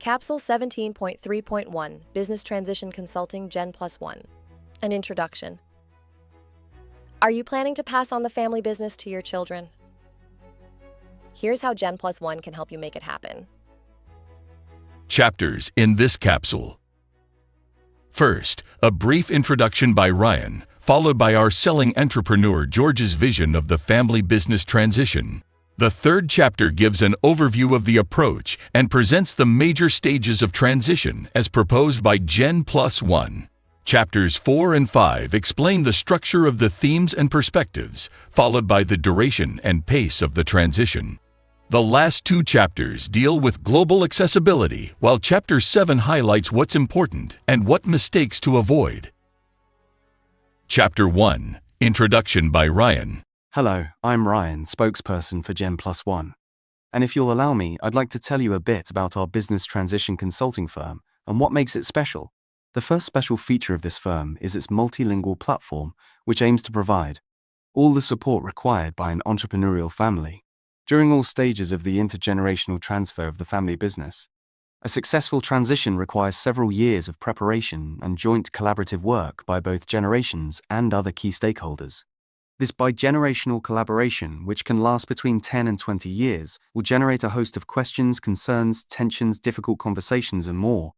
Capsule 17.3.1 Business Transition Consulting Gen+1. An introduction. Are you planning to pass on the family business to your children? Here's how Gen+1 can help you make it happen. Chapters in this capsule. First, a brief introduction by Ryan, followed by our selling entrepreneur George's vision of the family business transition. The third chapter gives an overview of the approach and presents the major stages of transition as proposed by Gen+1. Chapters 4 and 5 explain the structure of the themes and perspectives, followed by the duration and pace of the transition. The last two chapters deal with global accessibility, while Chapter 7 highlights what's important and what mistakes to avoid. Chapter 1. Introduction by Ryan. Hello, I'm Ryan, spokesperson for Gen+1. And if you'll allow me, I'd like to tell you a bit about our business transition consulting firm and what makes it special. The first special feature of this firm is its multilingual platform, which aims to provide all the support required by an entrepreneurial family during all stages of the intergenerational transfer of the family business. A successful transition requires several years of preparation and joint collaborative work by both generations and other key stakeholders. This bi-generational collaboration, which can last between 10 and 20 years, will generate a host of questions, concerns, tensions, difficult conversations, and more.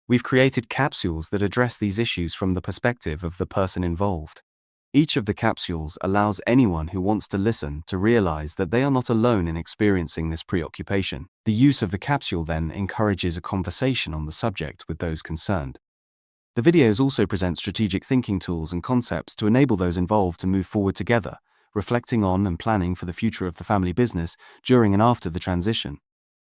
We've created capsules that address these issues from the perspective of the person involved. Each of the capsules allows anyone who wants to listen to realize that they are not alone in experiencing this preoccupation. The use of the capsule then encourages a conversation on the subject with those concerned. The videos also present strategic thinking tools and concepts to enable those involved to move forward together, reflecting on and planning for the future of the family business during and after the transition.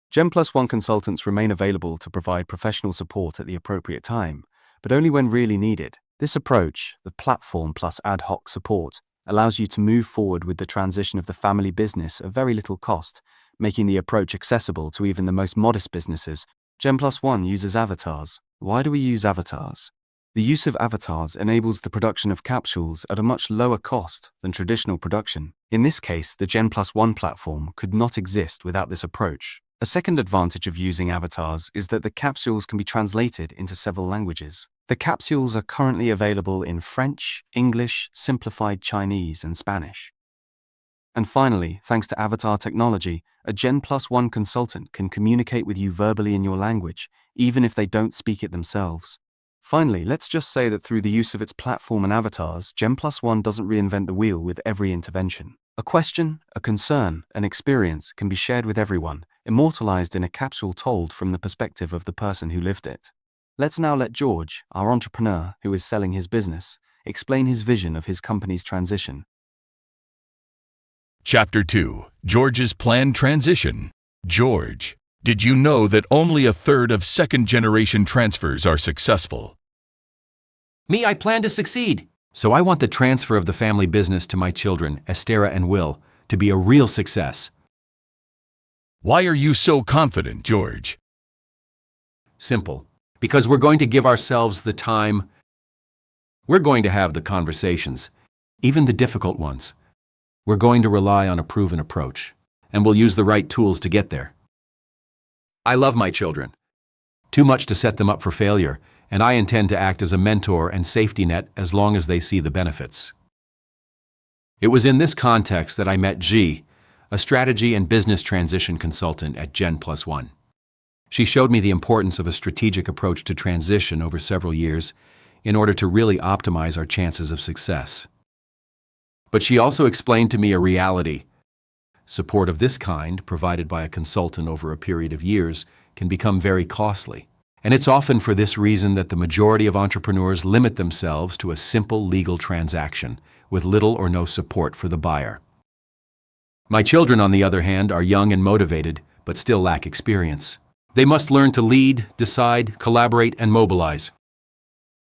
Gen+1 consultants remain available to provide professional support at the appropriate time, but only when really needed. This approach, the platform plus ad hoc support, allows you to move forward with the transition of the family business at very little cost, making the approach accessible to even the most modest businesses. Gen+1 uses avatars. Why do we use avatars? The use of avatars enables the production of capsules at a much lower cost than traditional production. In this case, the Gen+1 platform could not exist without this approach. A second advantage of using avatars is that the capsules can be translated into several languages. The capsules are currently available in French, English, simplified Chinese, and Spanish. And finally, thanks to avatar technology, a Gen+1 consultant can communicate with you verbally in your language, even if they don't speak it themselves. Finally, let's just say that through the use of its platform and avatars, Gen+1 doesn't reinvent the wheel with every intervention. A question, a concern, an experience can be shared with everyone, immortalized in a capsule told from the perspective of the person who lived it. Let's now let George, our entrepreneur who is selling his business, explain his vision of his company's transition. Chapter 2. George's planned transition. George, did you know that only a third of second-generation transfers are successful? Me, I plan to succeed. So I want the transfer of the family business to my children, Estera and Will, to be a real success. Why are you so confident, George? Simple. Because we're going to give ourselves the time. We're going to have the conversations, even the difficult ones. We're going to rely on a proven approach, and we'll use the right tools to get there. I love my children. Too much to set them up for failure, and I intend to act as a mentor and safety net as long as they see the benefits. It was in this context that I met G, a strategy and business transition consultant at Gen+1. She showed me the importance of a strategic approach to transition over several years in order to really optimize our chances of success. But she also explained to me a reality. Support of this kind, provided by a consultant over a period of years, can become very costly. And it's often for this reason that the majority of entrepreneurs limit themselves to a simple legal transaction with little or no support for the buyer. My children, on the other hand, are young and motivated, but still lack experience. They must learn to lead, decide, collaborate, and mobilize.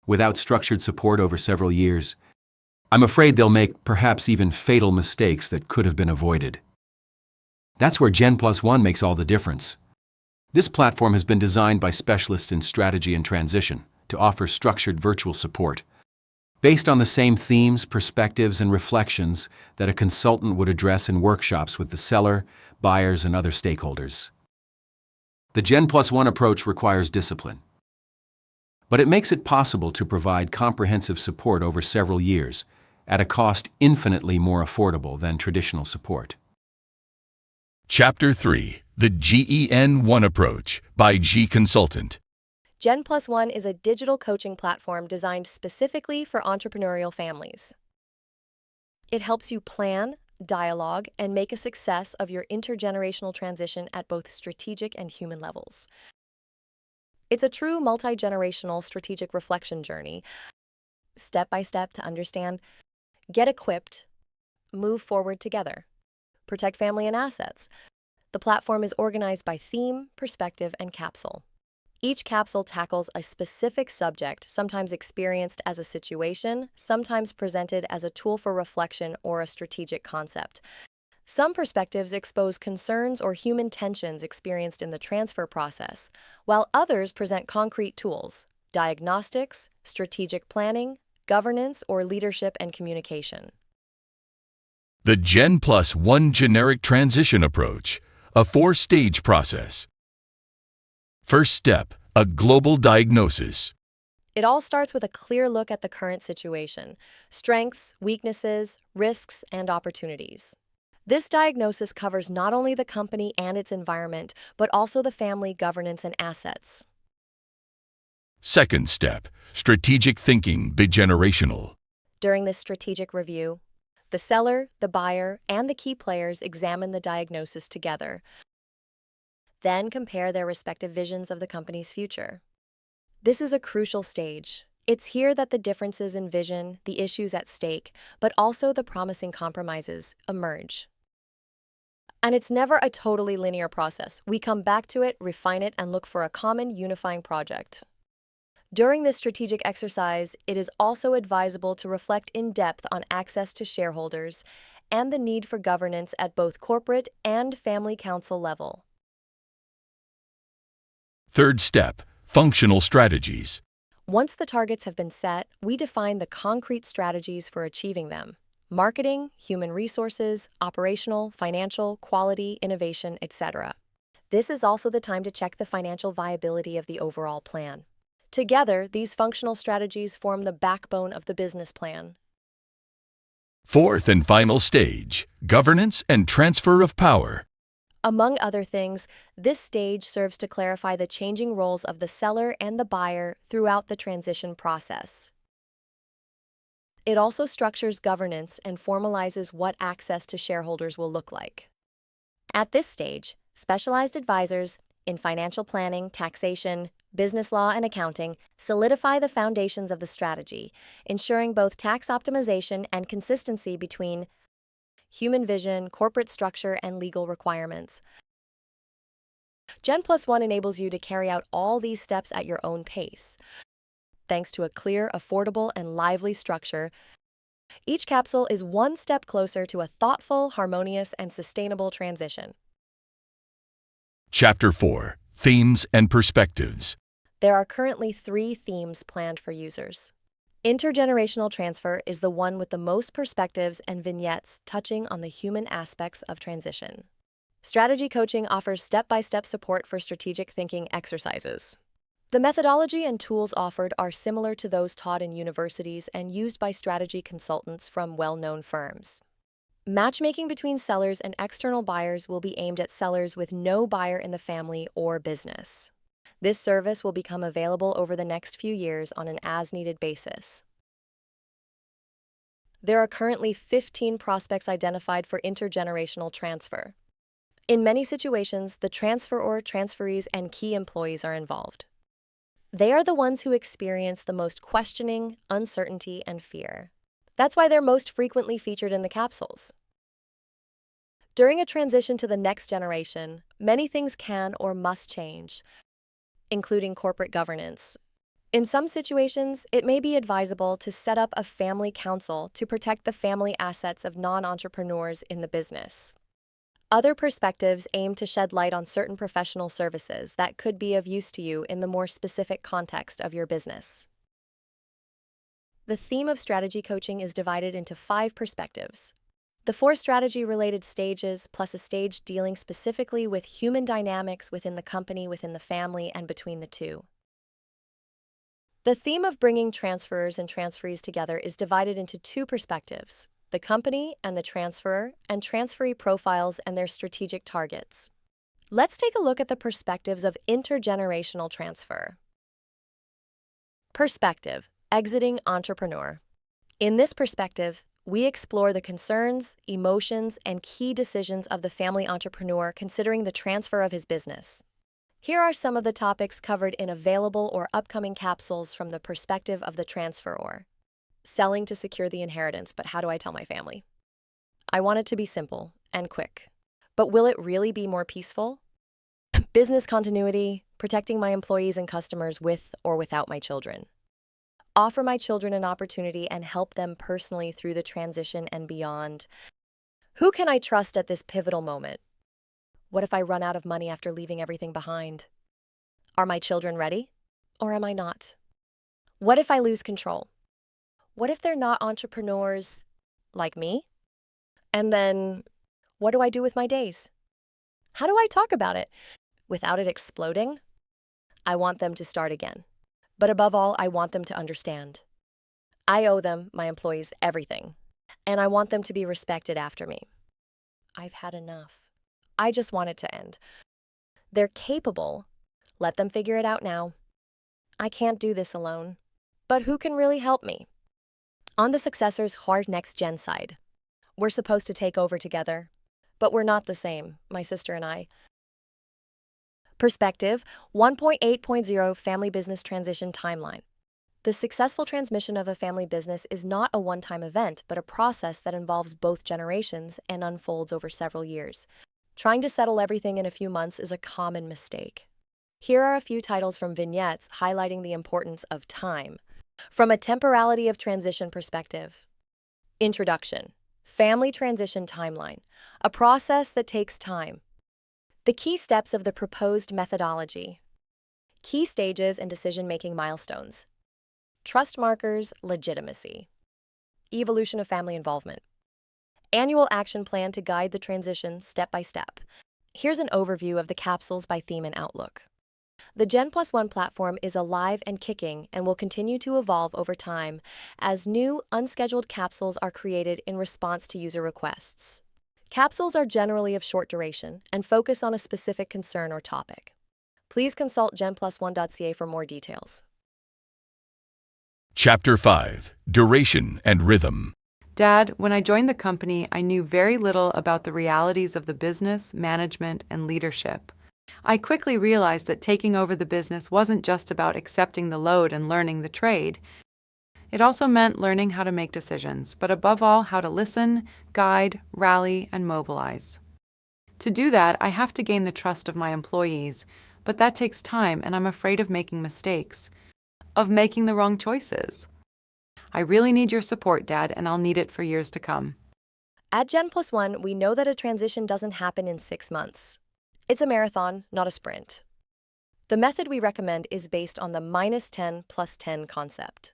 Without structured support over several years, I'm afraid they'll make perhaps even fatal mistakes that could have been avoided. That's where Gen+1 makes all the difference. This platform has been designed by specialists in strategy and transition to offer structured virtual support, based on the same themes, perspectives, and reflections that a consultant would address in workshops with the seller, buyers, and other stakeholders. The Gen+1 approach requires discipline, but it makes it possible to provide comprehensive support over several years at a cost infinitely more affordable than traditional support. Chapter 3: The GEN+1 Approach by G Consultant. Gen+1 is a digital coaching platform designed specifically for entrepreneurial families. It helps you plan, dialogue, and make a success of your intergenerational transition at both strategic and human levels. It's a true multi-generational strategic reflection journey, step by step to understand, get equipped, move forward together, protect family and assets. The platform is organized by theme, perspective, and capsule. Each capsule tackles a specific subject, sometimes experienced as a situation, sometimes presented as a tool for reflection or a strategic concept. Some perspectives expose concerns or human tensions experienced in the transfer process, while others present concrete tools, diagnostics, strategic planning, governance, or leadership and communication. The Gen+1 Generic Transition Approach, a 4-stage process. First step: a global diagnosis. It all starts with a clear look at the current situation, strengths, weaknesses, risks, and opportunities. This diagnosis covers not only the company and its environment, but also the family, governance, and assets. Second step: strategic thinking bigenerational. During this strategic review, the seller, the buyer, and the key players examine the diagnosis together, then compare their respective visions of the company's future. This is a crucial stage. It's here that the differences in vision, the issues at stake, but also the promising compromises emerge. And it's never a totally linear process. We come back to it, refine it, and look for a common unifying project. During this strategic exercise, it is also advisable to reflect in depth on access to shareholders and the need for governance at both corporate and family council level. Third step: functional strategies. Once the targets have been set, we define the concrete strategies for achieving them: marketing, human resources, operational, financial, quality, innovation, etc. This is also the time to check the financial viability of the overall plan. Together, these functional strategies form the backbone of the business plan. Fourth and final stage: governance and transfer of power. Among other things, this stage serves to clarify the changing roles of the seller and the buyer throughout the transition process. It also structures governance and formalizes what access to shareholders will look like. At this stage, specialized advisors in financial planning, taxation, business law, and accounting solidify the foundations of the strategy, ensuring both tax optimization and consistency between human vision, corporate structure, and legal requirements. Gen+1 enables you to carry out all these steps at your own pace. Thanks to a clear, affordable, and lively structure, each capsule is one step closer to a thoughtful, harmonious, and sustainable transition. Chapter 4: Themes and Perspectives. There are currently 3 themes planned for users. Intergenerational transfer is the one with the most perspectives and vignettes touching on the human aspects of transition. Strategy coaching offers step-by-step support for strategic thinking exercises. The methodology and tools offered are similar to those taught in universities and used by strategy consultants from well-known firms. Matchmaking between sellers and external buyers will be aimed at sellers with no buyer in the family or business. This service will become available over the next few years on an as-needed basis. There are currently 15 prospects identified for intergenerational transfer. In many situations, the transferor, transferees, and key employees are involved. They are the ones who experience the most questioning, uncertainty, and fear. That's why they're most frequently featured in the capsules. During a transition to the next generation, many things can or must change, including corporate governance. In some situations, it may be advisable to set up a family council to protect the family assets of non-entrepreneurs in the business. Other perspectives aim to shed light on certain professional services that could be of use to you in the more specific context of your business. The theme of strategy coaching is divided into 5 perspectives: The 4 strategy-related stages, plus a stage dealing specifically with human dynamics within the company, within the family, and between the two. The theme of bringing transferors and transferees together is divided into 2 perspectives: the company and the transferor, and transferee profiles and their strategic targets. Let's take a look at the perspectives of intergenerational transfer. Perspective: exiting entrepreneur. In this perspective, we explore the concerns, emotions, and key decisions of the family entrepreneur considering the transfer of his business. Here are some of the topics covered in available or upcoming capsules from the perspective of the transferor. Selling to secure the inheritance, but how do I tell my family? I want it to be simple and quick. But will it really be more peaceful? Business continuity, protecting my employees and customers with or without my children. Offer my children an opportunity and help them personally through the transition and beyond. Who can I trust at this pivotal moment? What if I run out of money after leaving everything behind? Are my children ready? Or am I not? What if I lose control? What if they're not entrepreneurs like me? And then, what do I do with my days? How do I talk about it without it exploding? I want them to start again. But above all, I want them to understand. I owe them, my employees, everything. And I want them to be respected after me. I've had enough. I just want it to end. They're capable. Let them figure it out now. I can't do this alone. But who can really help me? On the Successors hard next gen side, we're supposed to take over together. But we're not the same, my sister and I. Perspective 1.8.0 Family Business Transition Timeline. The successful transmission of a family business is not a one-time event, but a process that involves both generations and unfolds over several years. Trying to settle everything in a few months is a common mistake. Here are a few titles from vignettes highlighting the importance of time. From a temporality of transition perspective. Introduction. Family Transition Timeline. A process that takes time. The key steps of the proposed methodology. Key stages and decision-making milestones. Trust markers, legitimacy. Evolution of family involvement. Annual action plan to guide the transition step by step. Here's an overview of the capsules by theme and outlook. The GEN+1 platform is alive and kicking and will continue to evolve over time as new, unscheduled capsules are created in response to user requests. Capsules are generally of short duration and focus on a specific concern or topic. Please consult gen+1.ca for more details. Chapter 5: Duration and Rhythm. Dad, when I joined the company, I knew very little about the realities of the business, management, and leadership. I quickly realized that taking over the business wasn't just about accepting the load and learning the trade. It also meant learning how to make decisions, but above all, how to listen, guide, rally, and mobilize. To do that, I have to gain the trust of my employees, but that takes time, and I'm afraid of making mistakes, of making the wrong choices. I really need your support, Dad, and I'll need it for years to come. At Gen+1, we know that a transition doesn't happen in 6 months. It's a marathon, not a sprint. The method we recommend is based on the -10 + 10 concept.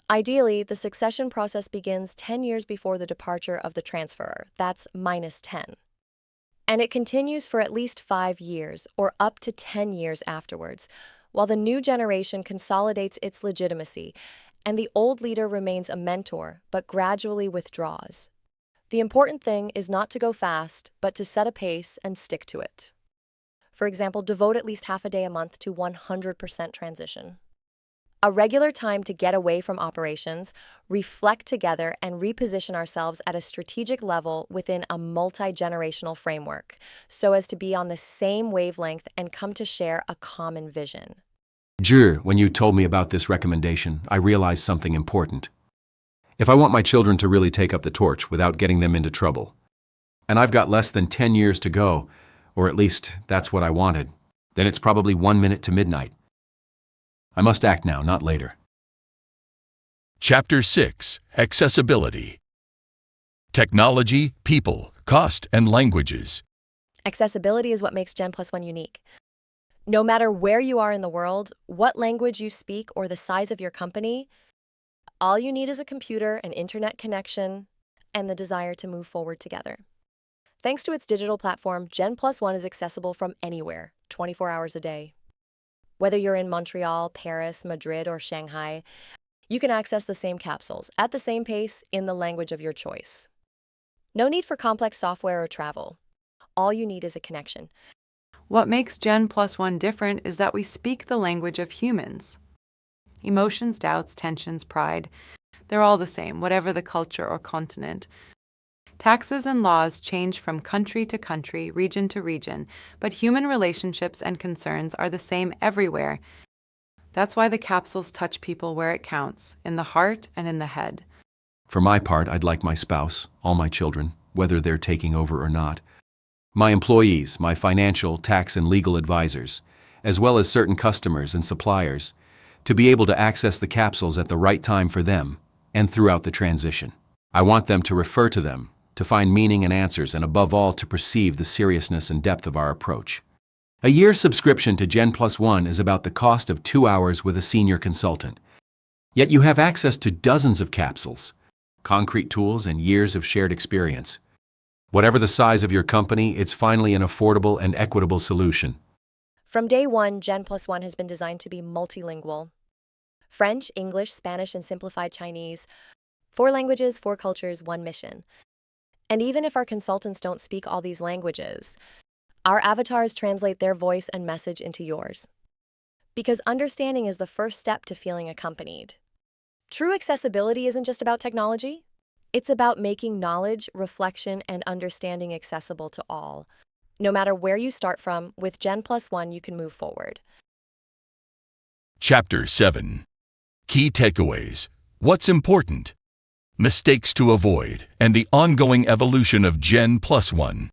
Ideally, the succession process begins 10 years before the departure of the transferor, that's -10. And it continues for at least 5 years or up to 10 years afterwards, while the new generation consolidates its legitimacy and the old leader remains a mentor but gradually withdraws. The important thing is not to go fast, but to set a pace and stick to it. For example, devote at least half a day a month to 100% transition. A regular time to get away from operations, reflect together, and reposition ourselves at a strategic level within a multi-generational framework, so as to be on the same wavelength and come to share a common vision. When you told me about this recommendation, I realized something important. If I want my children to really take up the torch without getting them into trouble, and I've got less than 10 years to go, or at least that's what I wanted, then it's probably 1 minute to midnight. I must act now, not later. Chapter 6: Accessibility. Technology, people, cost, and languages. Accessibility is what makes Gen+1 unique. No matter where you are in the world, what language you speak, or the size of your company, all you need is a computer, an internet connection, and the desire to move forward together. Thanks to its digital platform, Gen+1 is accessible from anywhere, 24 hours a day. Whether you're in Montreal, Paris, Madrid, or Shanghai, you can access the same capsules at the same pace in the language of your choice. No need for complex software or travel. All you need is a connection. What makes Gen+1 different is that we speak the language of humans. Emotions, doubts, tensions, pride, they're all the same, whatever the culture or continent. Taxes and laws change from country to country, region to region, but human relationships and concerns are the same everywhere. That's why the capsules touch people where it counts, in the heart and in the head. For my part, I'd like my spouse, all my children, whether they're taking over or not, my employees, my financial, tax, and legal advisors, as well as certain customers and suppliers, to be able to access the capsules at the right time for them and throughout the transition. I want them to refer to them, to find meaning and answers, and above all, to perceive the seriousness and depth of our approach. A year's subscription to Gen+1 is about the cost of 2 hours with a senior consultant. Yet you have access to dozens of capsules, concrete tools, and years of shared experience. Whatever the size of your company, it's finally an affordable and equitable solution. From day one, Gen+1 has been designed to be multilingual. French, English, Spanish, and simplified Chinese. 4 languages, 4 cultures, 1 mission. And even if our consultants don't speak all these languages, our avatars translate their voice and message into yours. Because understanding is the first step to feeling accompanied. True accessibility isn't just about technology. It's about making knowledge, reflection, and understanding accessible to all. No matter where you start from, with Gen+1 you can move forward. Chapter 7. Key Takeaways. What's important? Mistakes to avoid, and the ongoing evolution of Gen+1.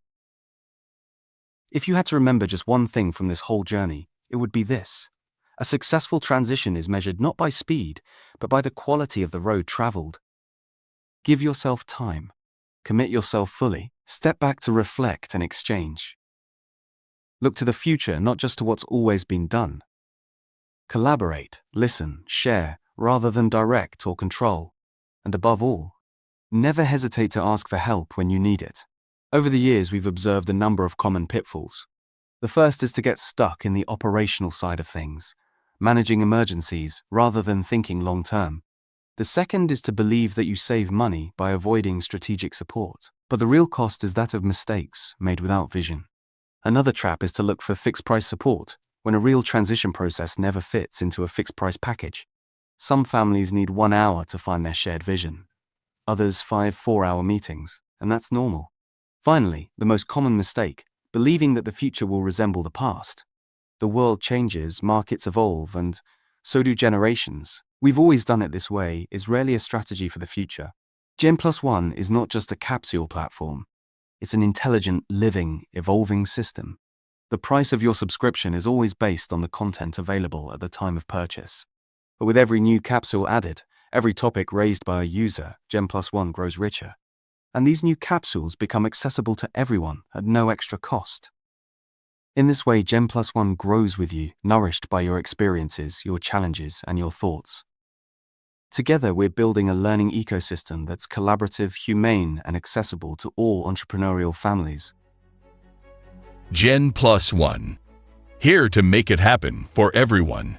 If you had to remember just one thing from this whole journey, it would be this. A successful transition is measured not by speed, but by the quality of the road traveled. Give yourself time. Commit yourself fully. Step back to reflect and exchange. Look to the future, not just to what's always been done. Collaborate, listen, share, rather than direct or control. And above all, never hesitate to ask for help when you need it. Over the years, we've observed a number of common pitfalls. The first is to get stuck in the operational side of things, managing emergencies rather than thinking long-term. The second is to believe that you save money by avoiding strategic support, but the real cost is that of mistakes made without vision. Another trap is to look for fixed-price support when a real transition process never fits into a fixed-price package. Some families need 1 hour to find their shared vision. Others 5 4-hour meetings, and that's normal. Finally, the most common mistake, believing that the future will resemble the past. The world changes, markets evolve, and so do generations. We've always done it this way is rarely a strategy for the future. Gen+1 is not just a capsule platform. It's an intelligent, living, evolving system. The price of your subscription is always based on the content available at the time of purchase. But with every new capsule added, every topic raised by a user, Gen+1 grows richer. And these new capsules become accessible to everyone at no extra cost. In this way, Gen+1 grows with you, nourished by your experiences, your challenges, and your thoughts. Together, we're building a learning ecosystem that's collaborative, humane, and accessible to all entrepreneurial families. Gen+1. Here to make it happen for everyone.